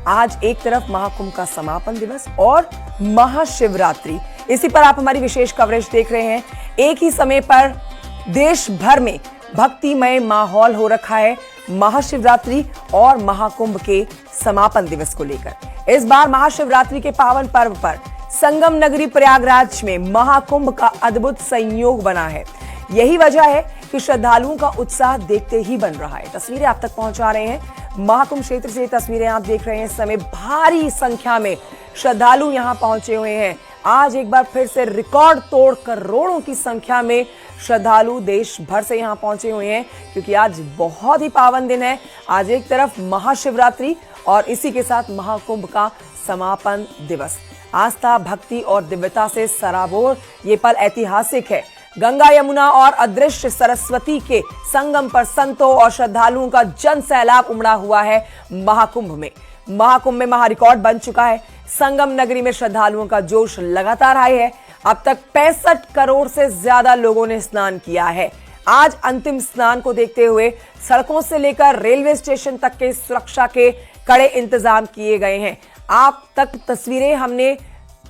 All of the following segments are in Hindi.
आज एक तरफ महाकुंभ का समापन दिवस और महाशिवरात्रि, इसी पर आप हमारी विशेष कवरेज देख रहे हैं। एक ही समय पर देश भर में भक्तिमय माहौल हो रखा है महाशिवरात्रि और महाकुंभ के समापन दिवस को लेकर। इस बार महाशिवरात्रि के पावन पर्व पर संगम नगरी प्रयागराज में महाकुंभ का अद्भुत संयोग बना है। यही वजह है कि श्रद्धालुओं का उत्साह देखते ही बन रहा है। तस्वीरें आप तक पहुंचा रहे हैं महाकुंभ क्षेत्र से। तस्वीरें आप देख रहे हैं, इस समय भारी संख्या में श्रद्धालु यहां पहुंचे हुए हैं। आज एक बार फिर से रिकॉर्ड तोड़ करोड़ों की संख्या में श्रद्धालु देश भर से यहां पहुंचे हुए हैं, क्योंकि आज बहुत ही पावन दिन है। आज एक तरफ महाशिवरात्रि और इसी के साथ महाकुंभ का समापन दिवस। आस्था, भक्ति और दिव्यता से सराबोर ये पल ऐतिहासिक है। गंगा, यमुना और अदृश्य सरस्वती के संगम पर संतों और श्रद्धालुओं का जन सैलाब उमड़ा हुआ है महाकुंभ में। महाकुंभ में महारिकॉर्ड बन चुका है। संगम नगरी में श्रद्धालुओं का जोश लगातार हाई है। अब तक 65 करोड़ से ज्यादा लोगों ने स्नान किया है। आज अंतिम स्नान को देखते हुए सड़कों से लेकर रेलवे स्टेशन तक के सुरक्षा के कड़े इंतजाम किए गए हैं। आप तक तस्वीरें हमने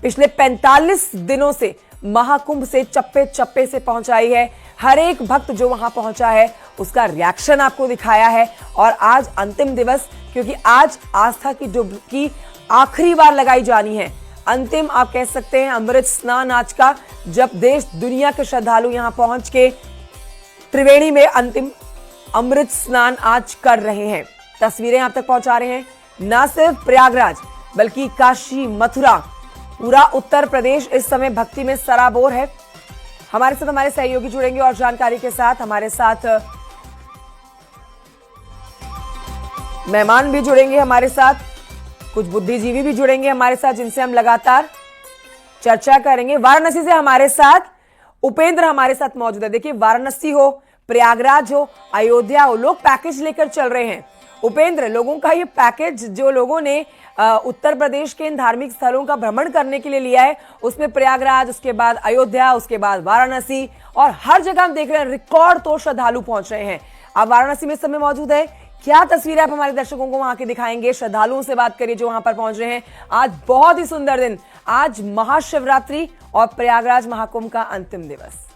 पिछले 45 दिनों से महाकुंभ से चप्पे चप्पे से पहुंचाई है। हर एक भक्त जो वहां पहुंचा है उसका रिएक्शन आपको दिखाया है। और आज अंतिम दिवस, क्योंकि आज आस्था की डुबकी आखिरी बार लगाई जानी है। अंतिम आप कह सकते हैं अमृत स्नान आज का, जब देश दुनिया के श्रद्धालु यहां पहुंच के त्रिवेणी में अंतिम अमृत स्नान आज कर रहे हैं। तस्वीरें आप तक पहुंचा रहे हैं न सिर्फ प्रयागराज बल्कि काशी, मथुरा, पूरा उत्तर प्रदेश इस समय भक्ति में सराबोर है। हमारे साथ हमारे सहयोगी जुड़ेंगे और जानकारी के साथ हमारे साथ मेहमान भी जुड़ेंगे, हमारे साथ कुछ बुद्धिजीवी भी जुड़ेंगे हमारे साथ, जिनसे हम लगातार चर्चा करेंगे। वाराणसी से हमारे साथ उपेंद्र हमारे साथ मौजूद है। देखिए, वाराणसी हो, प्रयागराज हो, अयोध्या हो, लोग पैकेज लेकर चल रहे हैं। उपेंद्र, लोगों का ये पैकेज जो लोगों ने उत्तर प्रदेश के इन धार्मिक स्थलों का भ्रमण करने के लिए लिया है, उसमें प्रयागराज, उसके बाद अयोध्या, उसके बाद वाराणसी, और हर जगह हम देख रहे हैं रिकॉर्ड तो श्रद्धालु पहुंच रहे हैं। आप वाराणसी में इस समय मौजूद है, क्या तस्वीरें आप हमारे दर्शकों को वहां की दिखाएंगे? श्रद्धालुओं से बात करिए जो वहां पर पहुंच रहे हैं। आज बहुत ही सुंदर दिन, आज महाशिवरात्रि और प्रयागराज महाकुंभ का अंतिम दिवस।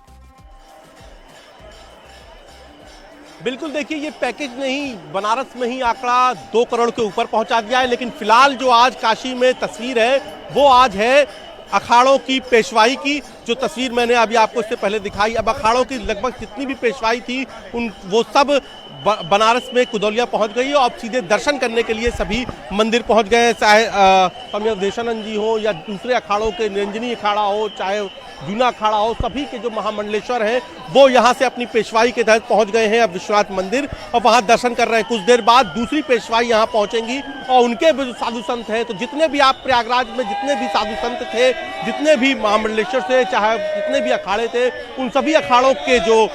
बिल्कुल, देखिए, ये पैकेज नहीं, बनारस में ही आंकड़ा 2 करोड़ के ऊपर पहुंचा दिया है। लेकिन फिलहाल जो आज काशी में तस्वीर है वो आज है अखाड़ों की पेशवाई की। जो तस्वीर मैंने अभी आपको इससे पहले दिखाई, अब अखाड़ों की लगभग जितनी भी पेशवाई थी वो सब बनारस में कुदौलिया पहुंच गई है। और सीधे दर्शन करने के लिए सभी मंदिर पहुंच गए, चाहे देशानंद जी हो या दूसरे अखाड़ों के निरंजनी अखाड़ा हो, चाहे जूना अखाड़ा हो, सभी के जो महामंडलेश्वर हैं वो यहाँ से अपनी पेशवाई के तहत पहुंच गए हैं अब विश्वनाथ मंदिर, और वहाँ दर्शन कर रहे हैं। कुछ देर बाद दूसरी पेशवाई यहाँ पहुँचेंगी और उनके भी जो साधु संत हैं, तो जितने भी आप प्रयागराज में जितने भी साधु संत थे, जितने भी महामंडलेश्वर थे, चाहे जितने भी अखाड़े थे, उन सभी अखाड़ों के जो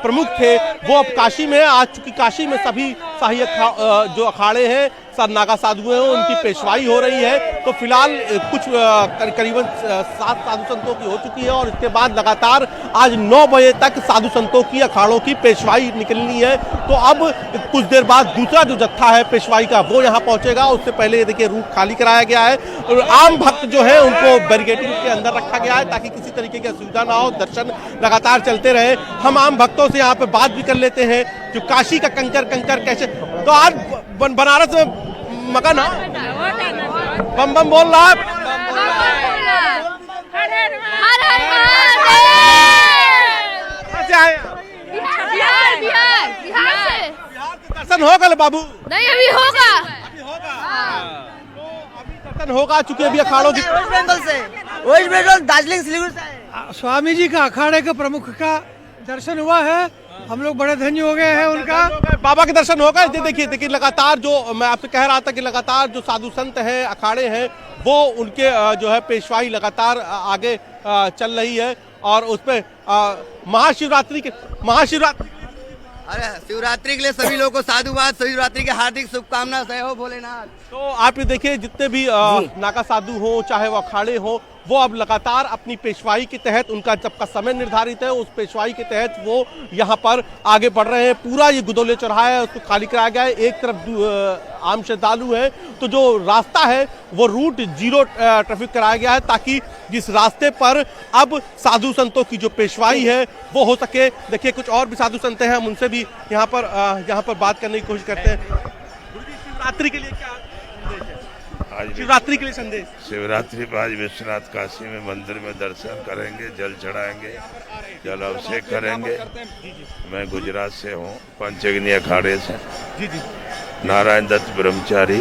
प्रमुख थे वो अब काशी में आ चुकी। काशी में सभी शाही जो अखाड़े हैं, नागा साधु हैं, उनकी पेशवाई हो रही है। तो फिलहाल कुछ करीबन 7 साधु संतों की हो चुकी है और इसके बाद लगातार आज 9 बजे तक साधु संतों की अखाड़ों की पेशवाई निकलनी है। तो अब कुछ देर बाद दूसरा जो जत्था है पेशवाई का वो यहाँ पहुंचेगा। उससे पहले देखिए रूट खाली कराया गया है और आम भक्त जो है उनको बैरिकेडिंग के अंदर रखा गया है ताकि किसी तरीके की असुविधा ना हो, दर्शन लगातार चलते रहे। हम आम भक्तों से यहाँ पे बात भी कर लेते हैं जो काशी का कंकर कैसे, तो आज बनारस में मगन बम बम बोल रहा है। बिहार के दर्शन हो गए बाबू? नहीं, अभी होगा। तो अभी दर्शन होगा, चूंकि अभी अखाड़ों की वेस्ट बंगाल दार्जिलिंग सिलीगुड़ी से स्वामी जी का अखाड़े का प्रमुख का दर्शन हुआ है। हम लोग बड़े धन्य हो गए हैं उनका। बाबा के दर्शन हो गए। देखिए लगातार जो मैं आपसे कह रहा था कि लगातार जो साधु संत हैं, अखाड़े हैं, वो उनके जो है पेशवाई लगातार आगे चल रही है। और उसपे महाशिवरात्रि अरे शिवरात्रि के लिए सभी लोगों को साधुवाद, शिवरात्रि की हार्दिक शुभकामना। जय हो भोलेनाथ। तो आप ये देखिए जितने भी नागा साधु हो, चाहे वो अखाड़े हो, वो अब लगातार अपनी पेशवाई के तहत, उनका जब का समय निर्धारित है उस पेशवाई के तहत वो यहाँ पर आगे बढ़ रहे हैं। पूरा ये गुदौले चौराहा है उसको खाली कराया गया है। एक तरफ आम श्रद्धालु है तो जो रास्ता है वो रूट 0 ट्रैफिक कराया गया है ताकि जिस रास्ते पर अब साधु संतों की जो पेशवाई है वो हो सके। देखिए कुछ और भी साधु संत हैं, हम उनसे भी यहाँ पर बात करने की कोशिश करते हैं। गुरुजी, शिवरात्रि के लिए क्या संदेश है? आज शिवरात्रि के लिए संदेश। शिवरात्रि पर आज विश्वनाथ काशी में मंदिर में दर्शन करेंगे, जल चढ़ाएंगे, जल अभिषेक करेंगे। मैं गुजरात से हूँ, पंचगनी अखाड़े से। जी जी। नारायण दत्त ब्रह्मचारी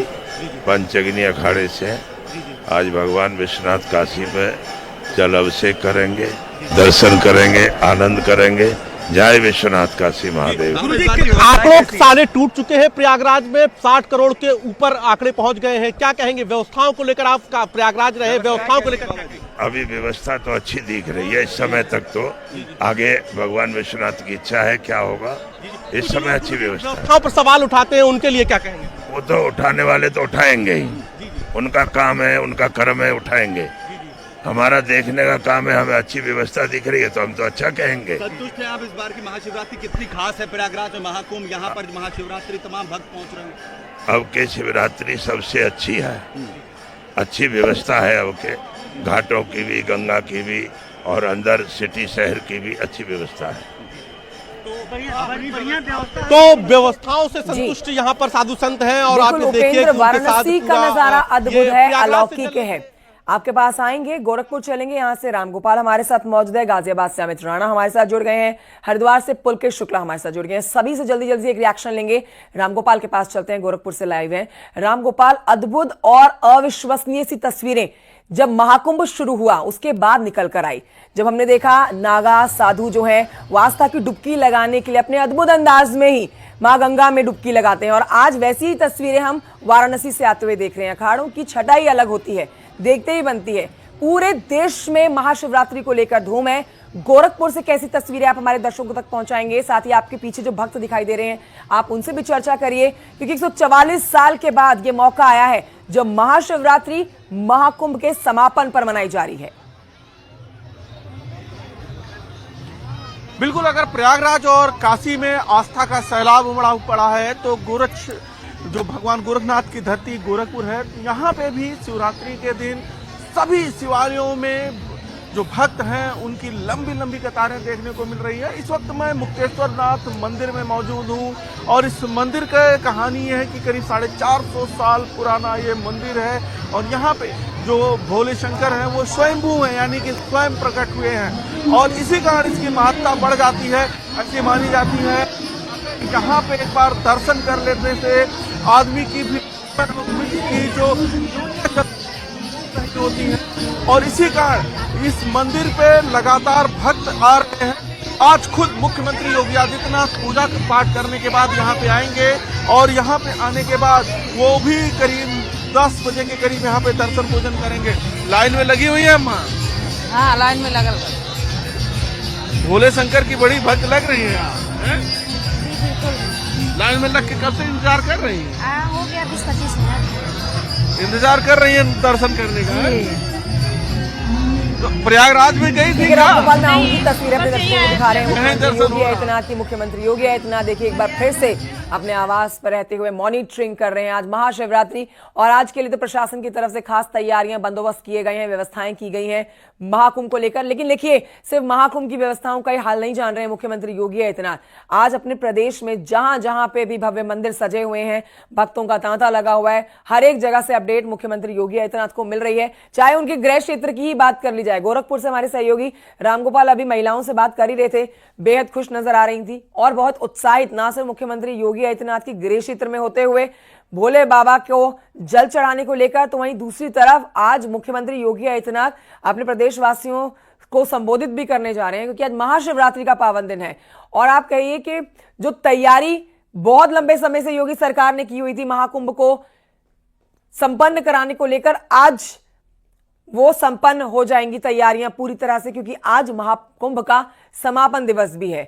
पंचगनी अखाड़े से आज भगवान विश्वनाथ काशी में जल अभिषेक करेंगे, दर्शन करेंगे, आनंद करेंगे। जय विश्वनाथ काशी महादेव। आंकड़ों सारे टूट चुके हैं प्रयागराज में, 60 करोड़ के ऊपर आंकड़े पहुंच गए हैं। क्या कहेंगे व्यवस्थाओं को लेकर? आप प्रयागराज रहे, व्यवस्थाओं को लेकर अभी व्यवस्था तो अच्छी दिख रही है इस समय तक। तो आगे भगवान विश्वनाथ की इच्छा है, क्या होगा। इस समय अच्छी व्यवस्था है। व्यवस्थाओं पर सवाल उठाते हैं, उनके लिए क्या कहेंगे? वो तो उठाने वाले तो उठाएंगे ही, उनका काम है, उनका कर्म है, उठाएंगे। हमारा देखने का काम है, हमें अच्छी व्यवस्था दिख रही है तो हम तो अच्छा कहेंगे। संतुष्ट हैं आप इस बार की महाशिवरात्रि कितनी खास है? प्रयागराज में महाकुंभ, यहाँ पर महाशिवरात्रि तमाम भक्त पहुँच रहे हैं। अब के शिवरात्रि सबसे अच्छी है, अच्छी व्यवस्था है। अब के घाटों की भी, गंगा की भी और अंदर सिटी शहर की भी अच्छी व्यवस्था है। तो व्यवस्थाओं से संतुष्ट यहाँ पर साधु संत हैं और आप बिल्कुल देखिए उपेंद्र, वाराणसी का नजारा अद्भुत है, अलौकिक है। आपके पास आएंगे, गोरखपुर चलेंगे, यहाँ से रामगोपाल हमारे साथ मौजूद है, गाजियाबाद से अमित राणा हमारे साथ जुड़ गए हैं, हरिद्वार से पुलकेश शुक्ला हमारे साथ जुड़ गए हैं। सभी से जल्दी जल्दी एक रिएक्शन लेंगे। रामगोपाल के पास चलते हैं, गोरखपुर से लाइव हैं। रामगोपाल, अद्भुत और अविश्वसनीय सी तस्वीरें जब महाकुंभ शुरू हुआ उसके बाद निकल कर आई, जब हमने देखा नागा साधु जो है वो आस्था की डुबकी लगाने के लिए अपने अद्भुत अंदाज में ही मां गंगा में डुबकी लगाते हैं, और आज वैसी ही तस्वीरें हम वाराणसी से आते हुए देख रहे हैं। अखाड़ों की छटाई अलग होती है, देखते ही बनती है। पूरे देश में महाशिवरात्रि को लेकर धूम है। गोरखपुर से कैसी तस्वीरें आप हमारे दर्शकों तक पहुंचाएंगे? साथ ही आपके पीछे जो भक्त दिखाई दे रहे हैं आप उनसे भी चर्चा करिए, क्योंकि 144 साल के बाद ये मौका आया है जब महाशिवरात्रि महाकुंभ के समापन पर मनाई जा रही है। बिल्कुल, अगर प्रयागराज और काशी में आस्था का सैलाब उमड़ा पड़ा है तो जो भगवान गोरखनाथ की धरती गोरखपुर है, यहाँ पे भी शिवरात्रि के दिन सभी शिवालयों में जो भक्त हैं उनकी लंबी लंबी कतारें देखने को मिल रही है। इस वक्त मैं मुक्तेश्वर नाथ मंदिर में मौजूद हूँ और इस मंदिर का कहानी ये है कि करीब 450 साल पुराना ये मंदिर है और यहाँ पे जो भोले शंकर हैं वो स्वयंभू हैं, यानी कि स्वयं प्रकट हुए हैं और इसी कारण इसकी महत्ता बढ़ जाती है। ऐसी मानी जाती है यहाँ पे एक बार दर्शन कर लेने से आदमी की भी जो होती है और इसी कारण इस मंदिर पे लगातार भक्त आ रहे हैं। आज खुद मुख्यमंत्री योगी आदित्यनाथ पूजा पाठ करने के बाद यहाँ पे आएंगे और यहाँ पे आने के बाद वो भी करीब 10 बजे के करीब यहाँ पे दर्शन पूजन करेंगे। लाइन में लगी हुई है अम्मा? हाँ, लाइन में लगल। भोले शंकर की बड़ी भक्त लग रही है यहाँ। लाइन में लग के कब से इंतजार कर रही है? हो गया 20-25 मिनट इंतजार कर रही है दर्शन करने का। तो प्रयागराज में गई थी क्या? रामगोपाल नाम की तस्वीरें अपने दर्शकों को दिखा रहे हैं मुख्यमंत्री योगी आदित्यनाथ की। मुख्यमंत्री योगी आदित्यनाथ देखिए एक बार फिर से अपने आवास पर रहते हुए मॉनिटरिंग कर रहे हैं। आज महाशिवरात्रि और आज के लिए तो प्रशासन की तरफ से खास तैयारियां, बंदोबस्त किए गए हैं, व्यवस्थाएं की गई हैं महाकुंभ को लेकर। लेकिन देखिए सिर्फ महाकुंभ की व्यवस्थाओं का ही हाल नहीं जान रहे हैं मुख्यमंत्री योगी आदित्यनाथ। आज अपने प्रदेश में जहां जहां पे भी भव्य मंदिर सजे हुए हैं, भक्तों का तांता लगा हुआ है, हर एक जगह से अपडेट मुख्यमंत्री योगी आदित्यनाथ को मिल रही है। चाहे उनके गृह क्षेत्र की ही बात कर ली जाए, गोरखपुर से हमारे सहयोगी रामगोपाल अभी महिलाओं से बात कर ही रहे थे, बेहद खुश नजर आ रही थी और बहुत उत्साहित, ना सिर्फ मुख्यमंत्री योगी आदित्यनाथ की गृह क्षेत्र में होते हुए भोले बाबा को जल चढ़ाने को लेकर, तो वहीं दूसरी तरफ आज मुख्यमंत्री योगी आदित्यनाथ अपने प्रदेशवासियों को संबोधित भी करने जा रहे हैं, क्योंकि आज महाशिवरात्रि का पावन दिन है। और आप कहिए कि जो तैयारी बहुत लंबे समय से योगी सरकार ने की हुई थी महाकुंभ को संपन्न कराने को लेकर, आज वो संपन्न हो जाएंगी तैयारियां पूरी तरह से, क्योंकि आज महाकुंभ का समापन दिवस भी है।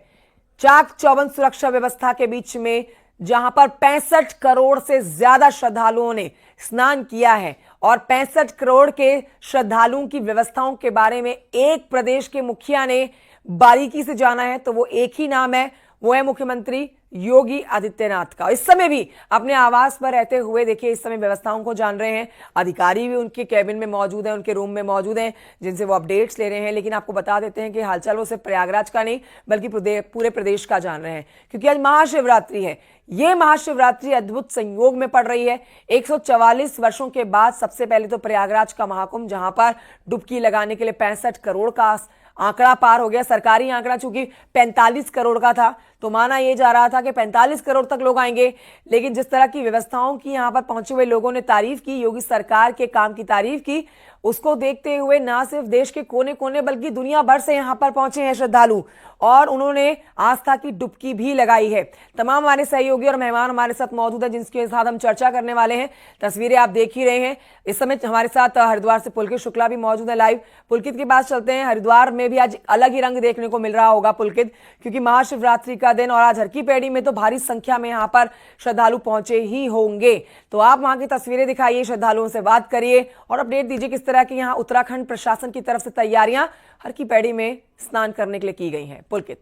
चाक चौबंद सुरक्षा व्यवस्था के बीच में जहां पर 65 करोड़ से ज्यादा श्रद्धालुओं ने स्नान किया है और 65 करोड़ के श्रद्धालुओं की व्यवस्थाओं के बारे में एक प्रदेश के मुखिया ने बारीकी से जाना है तो वो एक ही नाम है, वो है मुख्यमंत्री योगी आदित्यनाथ का। इस समय भी अपने आवास पर रहते हुए देखिए इस समय व्यवस्थाओं को जान रहे हैं। अधिकारी भी उनके कैबिन में मौजूद हैं, उनके रूम में मौजूद हैं, जिनसे वो अपडेट्स ले रहे हैं। लेकिन आपको बता देते हैं कि हालचाल वो सिर्फ प्रयागराज का नहीं बल्कि पूरे प्रदेश का जान रहे हैं, क्योंकि आज महाशिवरात्रि है। ये महाशिवरात्रि अद्भुत संयोग में पड़ रही है। 144 वर्षों के बाद सबसे पहले तो प्रयागराज का महाकुंभ, जहां पर डुबकी लगाने के लिए 65 करोड़ का आंकड़ा पार हो गया। सरकारी आंकड़ा चूंकि 45 करोड़ का था तो माना यह जा रहा था कि 45 करोड़ तक लोग आएंगे, लेकिन जिस तरह की व्यवस्थाओं की यहां पर पहुंचे हुए लोगों ने तारीफ की, योगी सरकार के काम की तारीफ की, उसको देखते हुए ना सिर्फ देश के कोने कोने बल्कि दुनिया भर से यहां पर पहुंचे हैं श्रद्धालु और उन्होंने आस्था की डुबकी भी लगाई है। तमाम हमारे सहयोगी और मेहमान हमारे साथ मौजूद हैं, जिनके साथ हम चर्चा करने वाले हैं। तस्वीरें आप देख ही रहे हैं। इस समय हमारे साथ हरिद्वार से पुलकित शुक्ला भी मौजूद है लाइव। पुलकित के पास चलते हैं। हरिद्वार में भी आज अलग ही रंग देखने को मिल रहा होगा पुलकित, क्योंकि महाशिवरात्रि का दिन और आज हर की पैड़ी में तो भारी संख्या में यहाँ पर श्रद्धालु पहुंचे ही होंगे। तो आप वहां की तस्वीरें दिखाइए, श्रद्धालुओं से बात करिए और अपडेट दीजिए किस तरह की यहाँ उत्तराखंड प्रशासन की तरफ से तैयारियां हर की पैड़ी में स्नान करने के लिए की गई हैं। पुलकित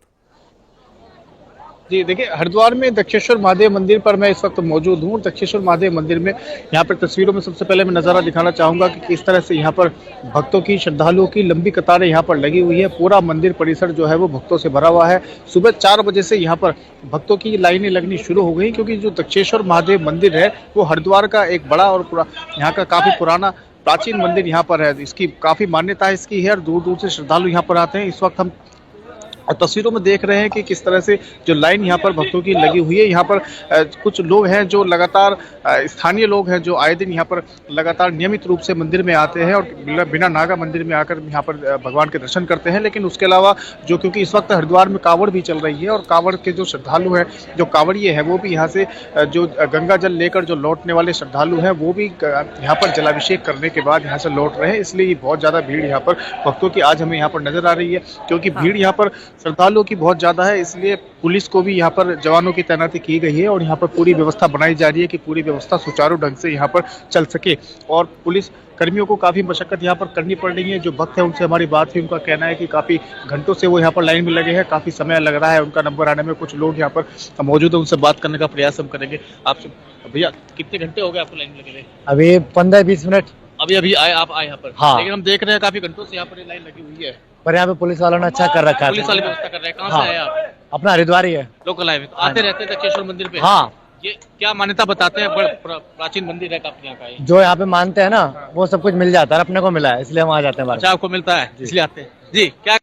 जी देखिए, हरिद्वार में दक्षेश्वर महादेव मंदिर पर मैं इस वक्त मौजूद हूँ। दक्षेश्वर महादेव मंदिर में यहाँ पर तस्वीरों में सबसे पहले मैं नज़ारा दिखाना चाहूँगा कि किस तरह से यहाँ पर भक्तों की, श्रद्धालुओं की लंबी कतारें यहाँ पर लगी हुई है। पूरा मंदिर परिसर जो है वो भक्तों से भरा हुआ है। सुबह 4 बजे से यहाँ पर भक्तों की लाइनें लगनी शुरू हो गई, क्योंकि जो दक्षेश्वर महादेव मंदिर है वो हरिद्वार का एक बड़ा और यहाँ का काफ़ी पुराना प्राचीन मंदिर यहाँ पर है। इसकी काफ़ी मान्यता इसकी है और दूर दूर से श्रद्धालु यहाँ पर आते हैं। इस वक्त हम तस्वीरों में देख रहे हैं कि किस तरह से जो लाइन यहाँ पर भक्तों की लगी हुई है। यहाँ पर कुछ लोग हैं जो लगातार स्थानीय लोग हैं जो आए दिन यहाँ पर लगातार नियमित रूप से मंदिर में आते हैं और बिना नागा मंदिर में आकर यहाँ पर भगवान के दर्शन करते हैं। लेकिन उसके अलावा जो, क्योंकि इस वक्त हरिद्वार में कांवड़ भी चल रही है और कांवड़ के जो श्रद्धालु हैं, जो कांवड़िए हैं, वो भी यहाँ से जो गंगा जल लेकर जो लौटने वाले श्रद्धालु हैं वो भी यहाँ पर जलाभिषेक करने के बाद यहाँ से लौट रहे हैं। इसलिए बहुत ज़्यादा भीड़ यहाँ पर भक्तों की आज हमें यहाँ पर नजर आ रही है, क्योंकि भीड़ यहाँ पर श्रद्धालुओं की बहुत ज़्यादा है। इसलिए पुलिस को भी यहाँ पर जवानों की तैनाती की गई है और यहाँ पर पूरी व्यवस्था बनाई जा रही है कि पूरी व्यवस्था सुचारू ढंग से यहाँ पर चल सके। और पुलिस कर्मियों को काफ़ी मशक्कत यहाँ पर करनी पड़ रही है। जो भक्त है उनसे हमारी बात हुई, उनका कहना है कि काफ़ी घंटों से वो यहाँ पर लाइन में लगे हैं, काफ़ी समय लग रहा है उनका नंबर आने में। कुछ लोग यहाँ पर मौजूद है, उनसे बात करने का प्रयास हम करेंगे। आपसे भैया, कितने घंटे हो गए आपको लाइन में लगे? अभी 15-20 मिनट। अभी आए आप यहाँ पर? हाँ। लेकिन हम देख रहे हैं काफी घंटों से यहाँ पर लाइन लगी हुई है। पर यहाँ पे पुलिस वालों ने अच्छा कर रखा है। पुलिस वाले व्यवस्था कर रहे हैं। कहाँ हाँ। से आए आप? अपना हरिद्वार ही है। लोकल आए आते रहते हैं दक्षेश्वर मंदिर पे? हाँ। ये क्या मान्यता बताते हैं? प्राचीन मंदिर है काफी यहाँ का। जो यहाँ पे मानते हैं ना वो सब कुछ मिल जाता है, अपने को मिला है इसलिए हम आ जाते हैं। अच्छा, आपको मिलता है इसलिए आते हैं जी। क्या